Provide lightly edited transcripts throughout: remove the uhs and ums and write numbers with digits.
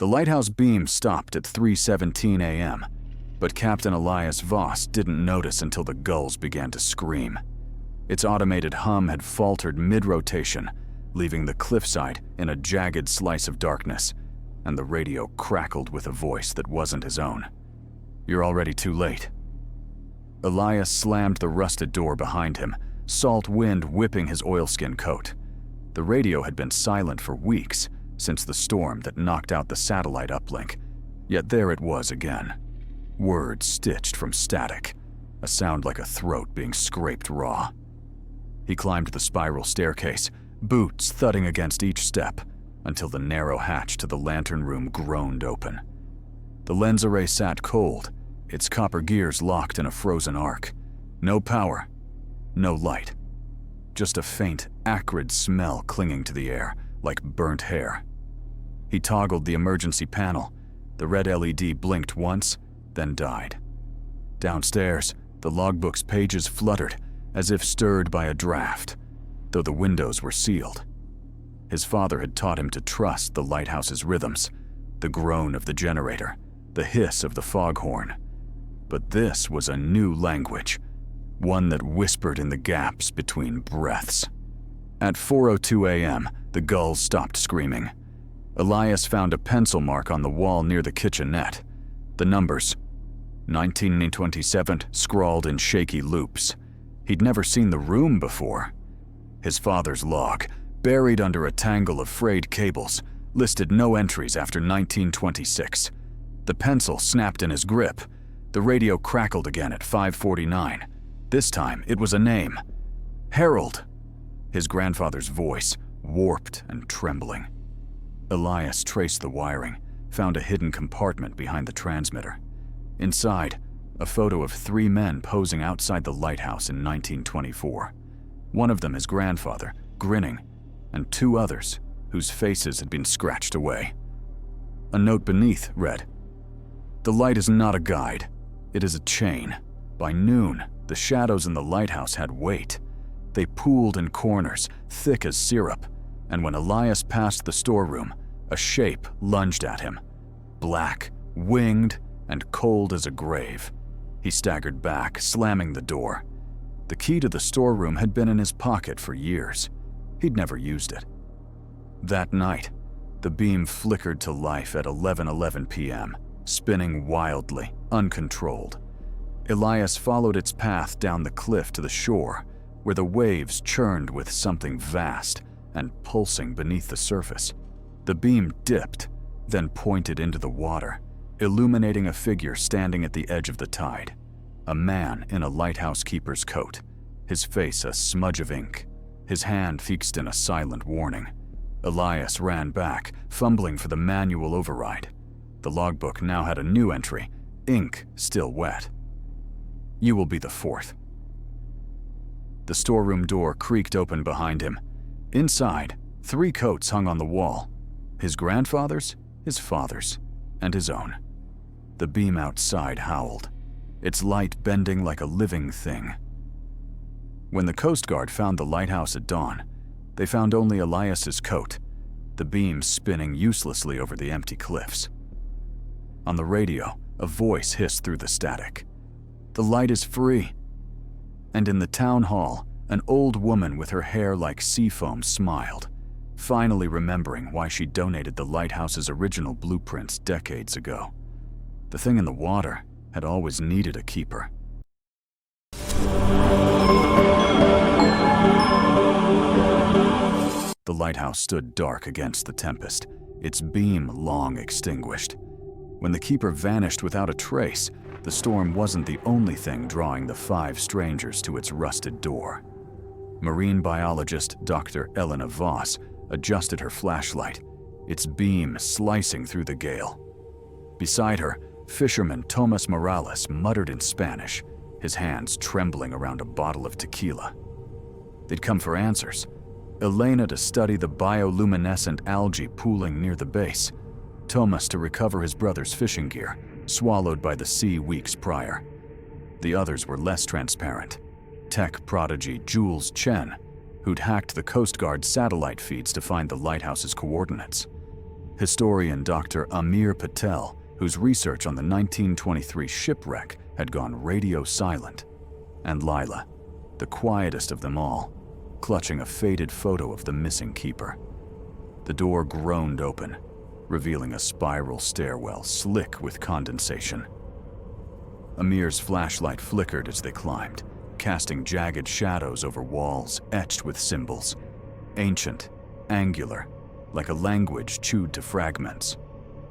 The lighthouse beam stopped at 3:17 a.m., but Captain Elias Voss didn't notice until the gulls began to scream. Its automated hum had faltered mid-rotation, leaving the cliffside in a jagged slice of darkness, and the radio crackled with a voice that wasn't his own. "You're already too late." Elias slammed the rusted door behind him, salt wind whipping his oilskin coat. The radio had been silent for weeks, since the storm that knocked out the satellite uplink, yet there it was again. Words stitched from static, a sound like a throat being scraped raw. He climbed the spiral staircase, boots thudding against each step, until the narrow hatch to the lantern room groaned open. The lens array sat cold, its copper gears locked in a frozen arc. No power, no light. Just a faint, acrid smell clinging to the air, like burnt hair. He toggled the emergency panel. The red LED blinked once, then died. Downstairs, the logbook's pages fluttered, as if stirred by a draft, though the windows were sealed. His father had taught him to trust the lighthouse's rhythms, the groan of the generator, the hiss of the foghorn. But this was a new language, one that whispered in the gaps between breaths. At 4:02 a.m., the gulls stopped screaming. Elias found a pencil mark on the wall near the kitchenette. The numbers, 1927, scrawled in shaky loops. He'd never seen the room before. His father's log, buried under a tangle of frayed cables, listed no entries after 1926. The pencil snapped in his grip. The radio crackled again at 5:49. This time, it was a name. Harold. His grandfather's voice, warped and trembling. Elias traced the wiring, found a hidden compartment behind the transmitter. Inside, a photo of 3 men posing outside the lighthouse in 1924. One of them his grandfather, grinning, and 2 others whose faces had been scratched away. A note beneath read, "The light is not a guide. It is a chain. By noon, the shadows in the lighthouse had weight. They pooled in corners, thick as syrup, and when Elias passed the storeroom, a shape lunged at him. Black, winged, and cold as a grave. He staggered back, slamming the door. The key to the storeroom had been in his pocket for years. He'd never used it. That night, the beam flickered to life at 11:11 p.m., spinning wildly, uncontrolled. Elias followed its path down the cliff to the shore, where the waves churned with something vast and pulsing beneath the surface. The beam dipped, then pointed into the water, illuminating a figure standing at the edge of the tide. A man in a lighthouse keeper's coat, his face a smudge of ink, his hand fixed in a silent warning. Elias ran back, fumbling for the manual override. The logbook now had a new entry, ink still wet. "You will be the 4th. The storeroom door creaked open behind him. Inside, 3 coats hung on the wall. His grandfather's, his father's, and his own. The beam outside howled, its light bending like a living thing. When the Coast Guard found the lighthouse at dawn, they found only Elias's coat, the beam spinning uselessly over the empty cliffs. On the radio, a voice hissed through the static. "The light is free." And in the town hall, an old woman with her hair like seafoam smiled, finally remembering why she donated the lighthouse's original blueprints decades ago. The thing in the water had always needed a keeper. The lighthouse stood dark against the tempest, its beam long extinguished. When the keeper vanished without a trace, the storm wasn't the only thing drawing the 5 strangers to its rusted door. Marine biologist Dr. Elias Voss adjusted her flashlight, its beam slicing through the gale. Beside her, fisherman Tomas Morales muttered in Spanish, his hands trembling around a bottle of tequila. They'd come for answers. Elena to study the bioluminescent algae pooling near the base, Tomas to recover his brother's fishing gear, swallowed by the sea weeks prior. The others were less transparent. Tech prodigy Jules Chen, who'd hacked the Coast Guard's satellite feeds to find the lighthouse's coordinates. Historian Dr. Amir Patel, whose research on the 1923 shipwreck had gone radio silent, and Lila, the quietest of them all, clutching a faded photo of the missing keeper. The door groaned open, revealing a spiral stairwell slick with condensation. Amir's flashlight flickered as they climbed, casting jagged shadows over walls etched with symbols, ancient, angular, like a language chewed to fragments.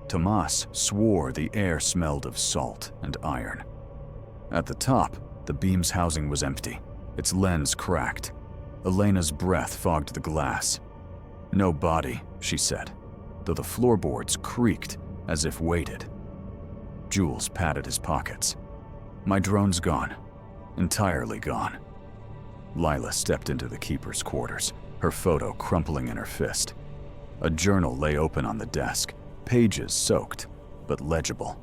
Tomas swore the air smelled of salt and iron. At the top, the beam's housing was empty, its lens cracked. Elena's breath fogged the glass. "No body," she said, though the floorboards creaked as if weighted. Jules patted his pockets. "My drone's gone. Entirely gone." Lila stepped into the keeper's quarters, her photo crumpling in her fist. A journal lay open on the desk, pages soaked, but legible.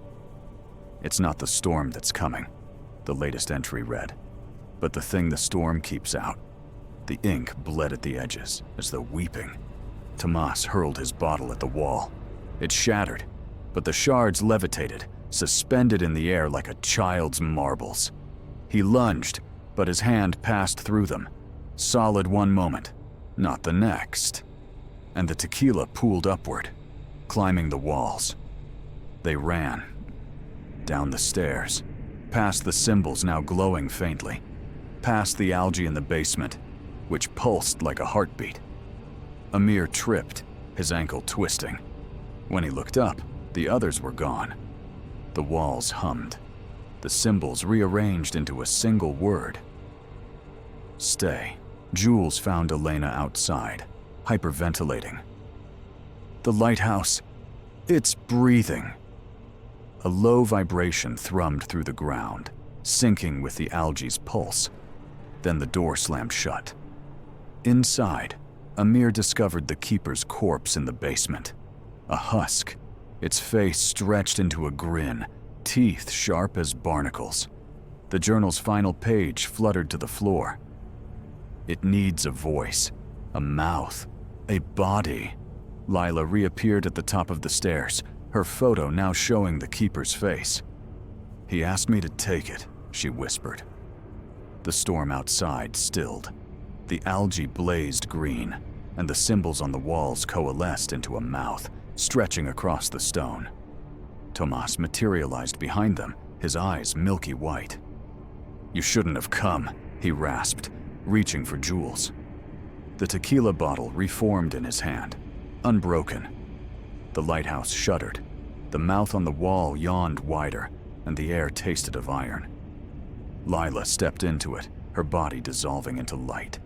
"It's not the storm that's coming," the latest entry read, "but the thing the storm keeps out." The ink bled at the edges, as though weeping. Tomas hurled his bottle at the wall. It shattered, but the shards levitated, suspended in the air like a child's marbles. He lunged, but his hand passed through them. Solid one moment, not the next. And the tequila pooled upward, climbing the walls. They ran, down the stairs, past the symbols now glowing faintly, past the algae in the basement, which pulsed like a heartbeat. Amir tripped, his ankle twisting. When he looked up, the others were gone. The walls hummed, the symbols rearranged into a single word. "Stay." Jules found Elena outside, hyperventilating. "The lighthouse, it's breathing." A low vibration thrummed through the ground, syncing with the algae's pulse. Then the door slammed shut. Inside, Amir discovered the keeper's corpse in the basement. A husk, its face stretched into a grin, teeth sharp as barnacles. The journal's final page fluttered to the floor. "It needs a voice, a mouth, a body." Lila reappeared at the top of the stairs, her photo now showing the keeper's face. "He asked me to take it," she whispered. The storm outside stilled. The algae blazed green, and the symbols on the walls coalesced into a mouth, stretching across the stone. Tomas materialized behind them, his eyes milky white. "You shouldn't have come," he rasped, reaching for Jules. The tequila bottle reformed in his hand, unbroken. The lighthouse shuddered. The mouth on the wall yawned wider, and the air tasted of iron. Lila stepped into it, her body dissolving into light.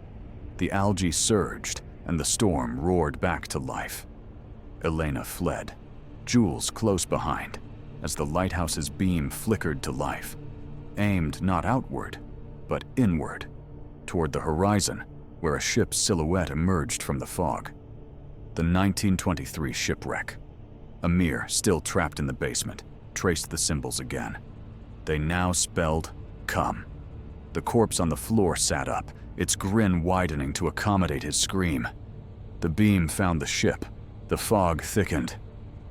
The algae surged, and the storm roared back to life. Elena fled, Jules close behind, as the lighthouse's beam flickered to life, aimed not outward, but inward, toward the horizon, where a ship's silhouette emerged from the fog. The 1923 shipwreck. Amir, still trapped in the basement, traced the symbols again. They now spelled, "Come." The corpse on the floor sat up, its grin widening to accommodate his scream. The beam found the ship, the fog thickened,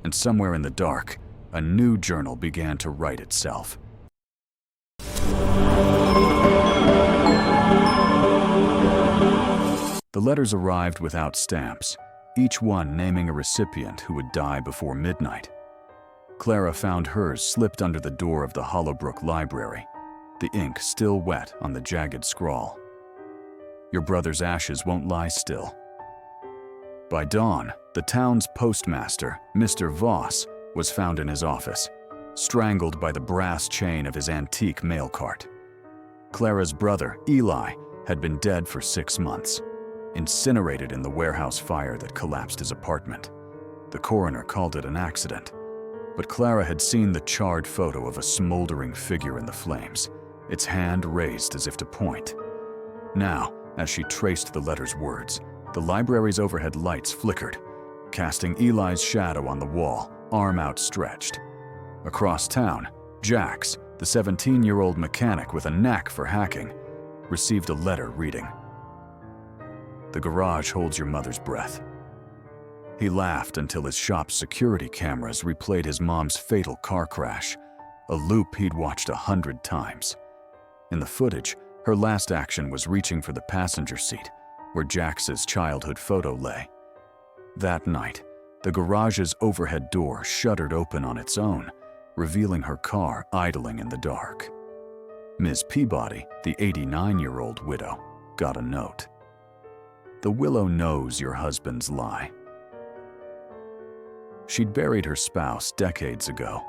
and somewhere in the dark, a new journal began to write itself. The letters arrived without stamps, each one naming a recipient who would die before midnight. Clara found hers slipped under the door of the Hollowbrook Library, the ink still wet on the jagged scrawl. "Your brother's ashes won't lie still." By dawn, the town's postmaster, Mr. Voss, was found in his office, strangled by the brass chain of his antique mail cart. Clara's brother, Eli, had been dead for 6 months, incinerated in the warehouse fire that collapsed his apartment. The coroner called it an accident, but Clara had seen the charred photo of a smoldering figure in the flames, its hand raised as if to point. Now, as she traced the letter's words, the library's overhead lights flickered, casting Eli's shadow on the wall, arm outstretched. Across town, Jax, the 17-year-old mechanic with a knack for hacking, received a letter reading, "The garage holds your mother's breath." He laughed until his shop's security cameras replayed his mom's fatal car crash, a loop he'd watched 100 times. In the footage, her last action was reaching for the passenger seat, where Jax's childhood photo lay. That night, the garage's overhead door shuttered open on its own, revealing her car idling in the dark. Ms. Peabody, the 89-year-old widow, got a note. "The willow knows your husband's lie." She'd buried her spouse decades ago,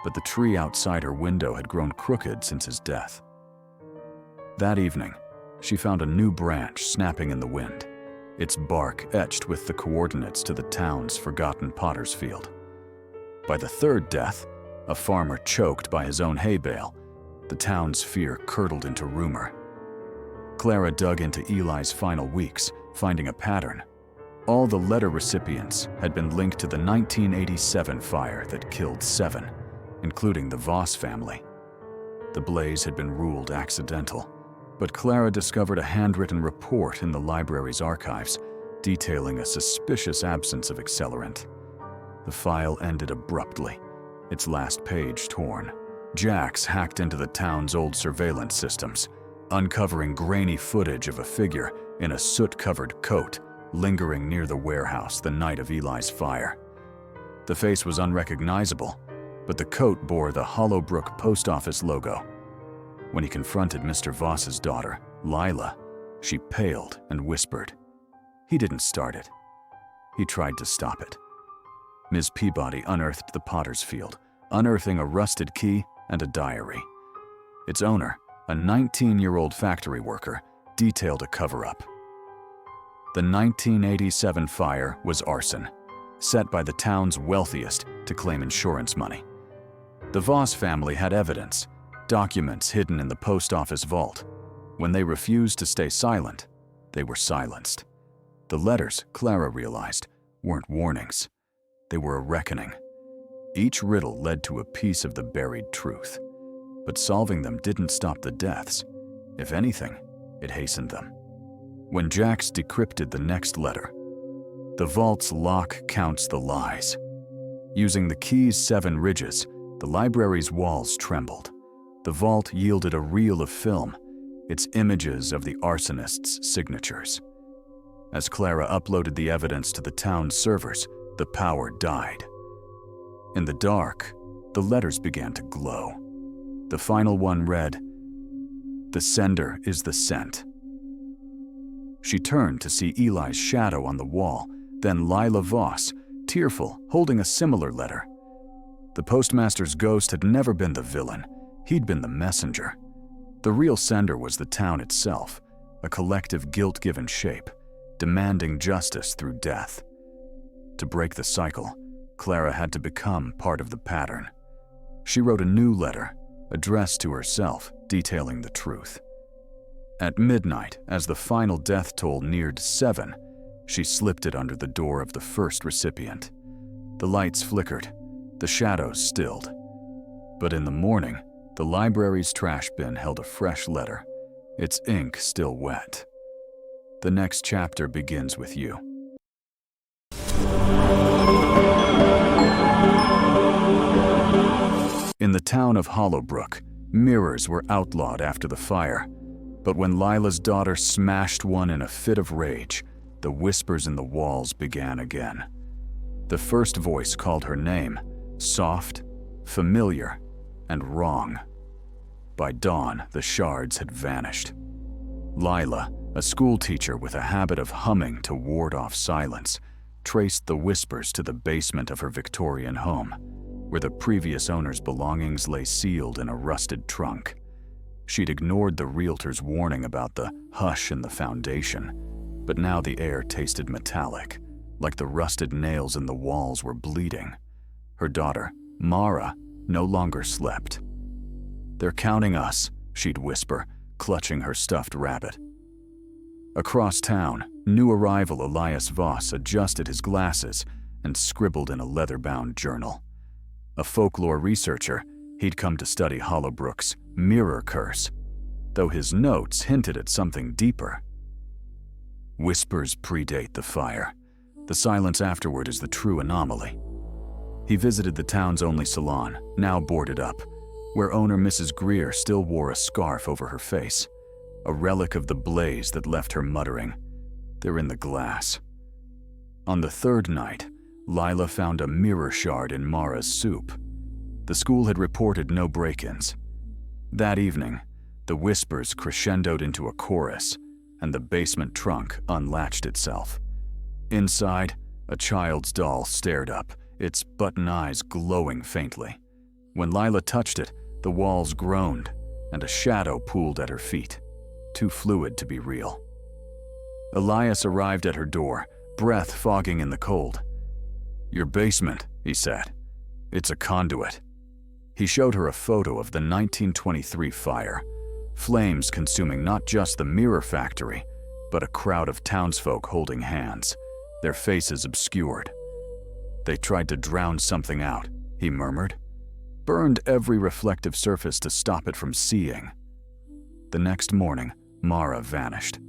but the tree outside her window had grown crooked since his death. That evening, she found a new branch snapping in the wind, its bark etched with the coordinates to the town's forgotten potter's field. By the third death, a farmer choked by his own hay bale, the town's fear curdled into rumor. Clara dug into Eli's final weeks, finding a pattern. All the letter recipients had been linked to the 1987 fire that killed 7, including the Voss family. The blaze had been ruled accidental, but Clara discovered a handwritten report in the library's archives detailing a suspicious absence of accelerant. The file ended abruptly, its last page torn. Jax hacked into the town's old surveillance systems, uncovering grainy footage of a figure in a soot-covered coat lingering near the warehouse the night of Eli's fire. The face was unrecognizable, but the coat bore the Hollowbrook post office logo. When he confronted Mr. Voss's daughter, Lila, she paled and whispered. He didn't start it. He tried to stop it. Ms. Peabody unearthed the potter's field, unearthing a rusted key and a diary. Its owner, a 19-year-old factory worker, detailed a cover-up. The 1987 fire was arson, set by the town's wealthiest to claim insurance money. The Voss family had evidence, documents hidden in the post office vault. When they refused to stay silent, they were silenced. The letters, Clara realized, weren't warnings. They were a reckoning. Each riddle led to a piece of the buried truth. But solving them didn't stop the deaths. If anything, it hastened them. When Jax decrypted the next letter, the vault's lock counts the lies. Using the key's 7 ridges, the library's walls trembled. The vault yielded a reel of film, its images of the arsonist's signatures. As Clara uploaded the evidence to the town's servers, the power died. In the dark, the letters began to glow. The final one read, "The sender is the sent." She turned to see Eli's shadow on the wall, then Lila Voss, tearful, holding a similar letter. The postmaster's ghost had never been the villain. He'd been the messenger. The real sender was the town itself, a collective guilt-given shape, demanding justice through death. To break the cycle, Clara had to become part of the pattern. She wrote a new letter, addressed to herself, detailing the truth. At midnight, as the final death toll neared 7, she slipped it under the door of the first recipient. The lights flickered, the shadows stilled. But in the morning, the library's trash bin held a fresh letter, its ink still wet. The next chapter begins with you. In the town of Hollowbrook, mirrors were outlawed after the fire. But when Lila's daughter smashed one in a fit of rage, the whispers in the walls began again. The first voice called her name, soft, familiar, and wrong. By dawn, the shards had vanished. Lila, a schoolteacher with a habit of humming to ward off silence, traced the whispers to the basement of her Victorian home, where the previous owner's belongings lay sealed in a rusted trunk. She'd ignored the realtor's warning about the hush in the foundation, but now the air tasted metallic, like the rusted nails in the walls were bleeding. Her daughter, Mara, no longer slept. "They're counting us," she'd whisper, clutching her stuffed rabbit. Across town, new arrival Elias Voss adjusted his glasses and scribbled in a leather-bound journal. A folklore researcher, he'd come to study Hollowbrook's mirror curse, though his notes hinted at something deeper. Whispers predate the fire. The silence afterward is the true anomaly. He visited the town's only salon, now boarded up, where owner Mrs. Greer still wore a scarf over her face, a relic of the blaze that left her muttering, "They're in the glass." On the third night, Lila found a mirror shard in Mara's soup. The school had reported no break-ins. That evening, the whispers crescendoed into a chorus, and the basement trunk unlatched itself. Inside, a child's doll stared up, its button eyes glowing faintly. When Lila touched it, the walls groaned, and a shadow pooled at her feet, too fluid to be real. Elias arrived at her door, breath fogging in the cold. "Your basement," he said. "It's a conduit." He showed her a photo of the 1923 fire, flames consuming not just the mirror factory, but a crowd of townsfolk holding hands, their faces obscured. "They tried to drown something out," he murmured. "Burned every reflective surface to stop it from seeing." The next morning, Mara vanished.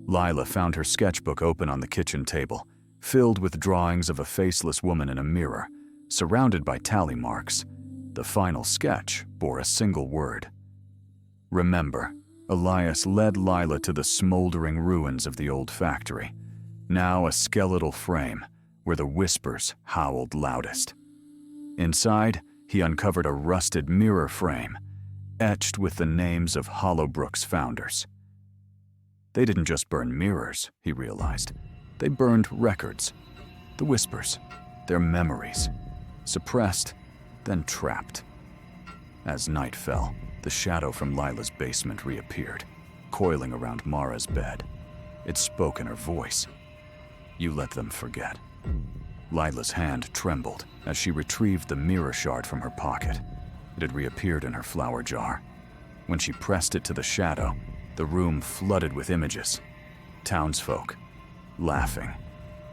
Lila found her sketchbook open on the kitchen table, filled with drawings of a faceless woman in a mirror, surrounded by tally marks. The final sketch bore a single word. "Remember." Elias led Lila to the smoldering ruins of the old factory, now a skeletal frame where the whispers howled loudest. Inside, he uncovered a rusted mirror frame, etched with the names of Hollowbrook's founders. They didn't just burn mirrors, he realized. They burned records, the whispers, their memories, suppressed, then trapped. As night fell, the shadow from Lila's basement reappeared, coiling around Mara's bed. It spoke in her voice. "You let them forget." Lila's hand trembled as she retrieved the mirror shard from her pocket. It had reappeared in her flower jar. When she pressed it to the shadow, the room flooded with images. Townsfolk, laughing,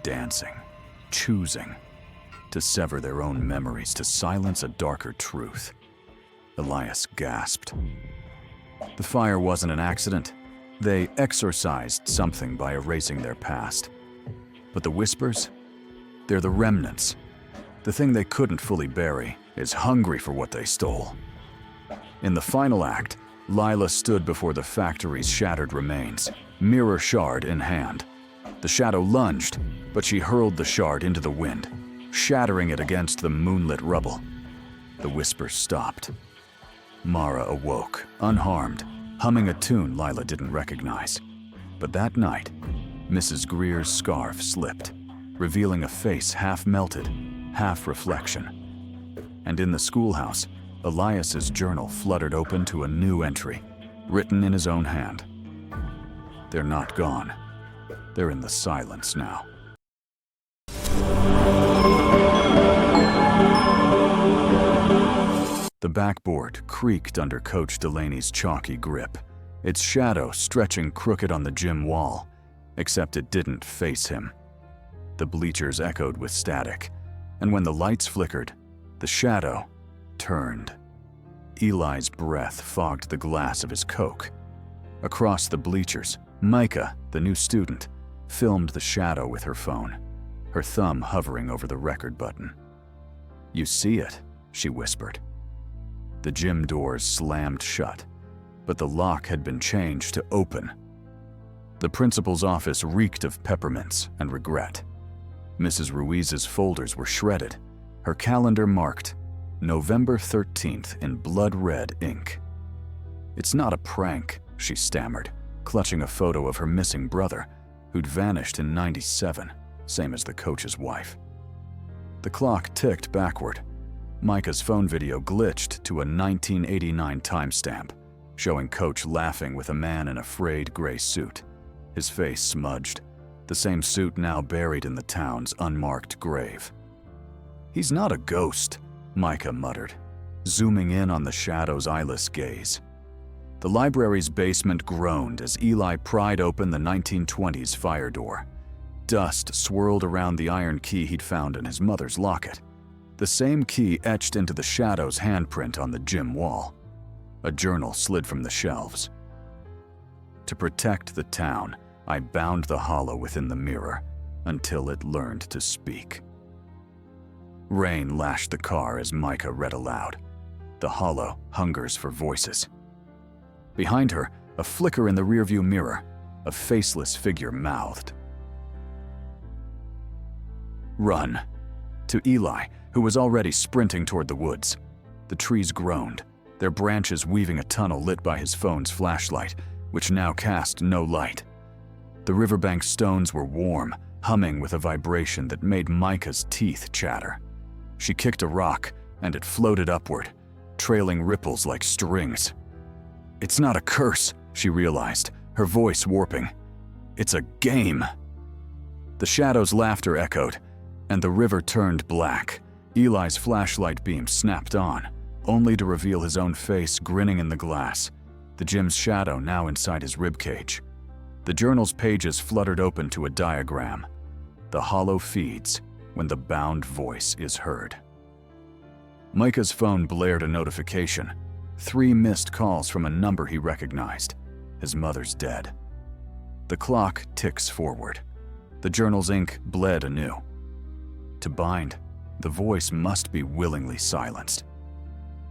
dancing, choosing to sever their own memories to silence a darker truth. Elias gasped. The fire wasn't an accident. They exorcised something by erasing their past. But the whispers? They're the remnants. The thing they couldn't fully bury is hungry for what they stole. In the final act, Lila stood before the factory's shattered remains, mirror shard in hand. The shadow lunged, but she hurled the shard into the wind, shattering it against the moonlit rubble. The whispers stopped. Mara awoke, unharmed, humming a tune Lila didn't recognize. But that night, Mrs. Greer's scarf slipped, revealing a face half melted, half reflection. And in the schoolhouse, Elias's journal fluttered open to a new entry, written in his own hand. "They're not gone. They're in the silence now." The backboard creaked under Coach Delaney's chalky grip, its shadow stretching crooked on the gym wall, except it didn't face him. The bleachers echoed with static, and when the lights flickered, the shadow turned. Eli's breath fogged the glass of his Coke. Across the bleachers, Micah, the new student, filmed the shadow with her phone, her thumb hovering over the record button. "You see it," she whispered. The gym doors slammed shut, but the lock had been changed to open. The principal's office reeked of peppermints and regret. Mrs. Ruiz's folders were shredded, her calendar marked November 13th in blood-red ink. "It's not a prank," she stammered, clutching a photo of her missing brother, who'd vanished in '97, same as the coach's wife. The clock ticked backward. Micah's phone video glitched to a 1989 timestamp, showing Coach laughing with a man in a frayed gray suit, his face smudged, the same suit now buried in the town's unmarked grave. "He's not a ghost," Micah muttered, zooming in on the shadow's eyeless gaze. The library's basement groaned as Eli pried open the 1920s fire door. Dust swirled around the iron key he'd found in his mother's locket, the same key etched into the shadow's handprint on the gym wall. A journal slid from the shelves. "To protect the town, I bound the hollow within the mirror. until it learned to speak. Rain lashed the car as Micah read aloud. The hollow hungers for voices. Behind her, a flicker in the rearview mirror, a faceless figure mouthed, "Run," to Eli, who was already sprinting toward the woods. The trees groaned, their branches weaving a tunnel lit by his phone's flashlight, which now cast no light. The riverbank stones were warm, humming with a vibration that made Micah's teeth chatter. She kicked a rock, and it floated upward, trailing ripples like strings. "It's not a curse," she realized, her voice warping. "It's a game." The shadow's laughter echoed, and the river turned black. Eli's flashlight beam snapped on, only to reveal his own face grinning in the glass, the gym's shadow now inside his ribcage. The journal's pages fluttered open to a diagram. The hollow feeds when the bound voice is heard. Micah's phone blared a notification. 3 missed calls from a number he recognized. His mother's dead. The clock ticks forward. The journal's ink bled anew. To bind, the voice must be willingly silenced.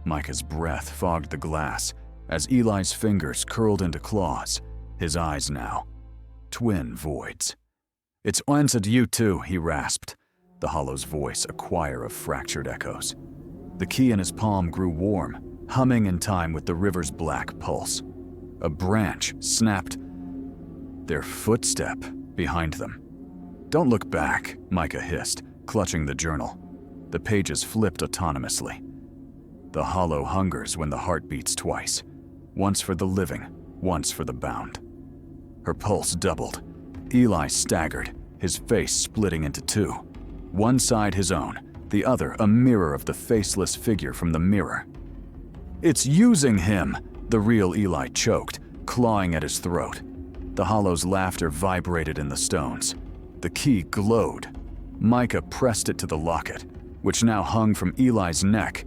Micah's breath fogged the glass as Eli's fingers curled into claws, his eyes now twin voids. "It's answered you too," he rasped, the hollow's voice a choir of fractured echoes. The key in his palm grew warm, humming in time with the river's black pulse. A branch snapped. Their footstep behind them. "Don't look back," Micah hissed, clutching the journal. The pages flipped autonomously. The hollow hungers when the heart beats twice, once for the living, once for the bound. Her pulse doubled. Eli staggered, his face splitting into 2. One side his own, the other a mirror of the faceless figure from the mirror. "It's using him," the real Eli choked, clawing at his throat. The hollow's laughter vibrated in the stones. The key glowed. Micah pressed it to the locket, which now hung from Eli's neck.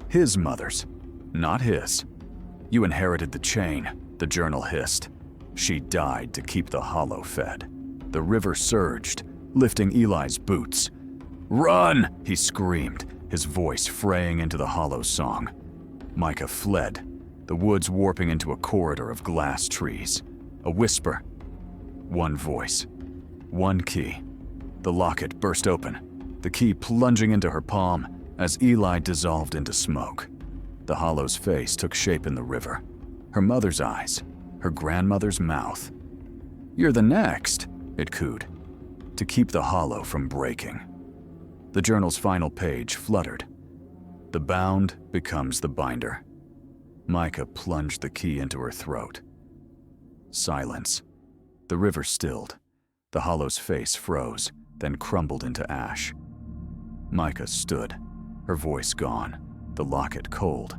His mother's, not his. "You inherited the chain," the journal hissed. She died to keep the hollow fed. The river surged, lifting Eli's boots. "Run!" he screamed, his voice fraying into the hollow's song. Micah fled, the woods warping into a corridor of glass trees. A whisper. One voice. One key. The locket burst open, the key plunging into her palm as Eli dissolved into smoke. The hollow's face took shape in the river. Her mother's eyes, her grandmother's mouth. "You're the next," it cooed, to keep the hollow from breaking. The journal's final page fluttered. The bound becomes the binder. Micah plunged the key into her throat. Silence. The river stilled. The hollow's face froze, then crumbled into ash. Micah stood, her voice gone, the locket cold.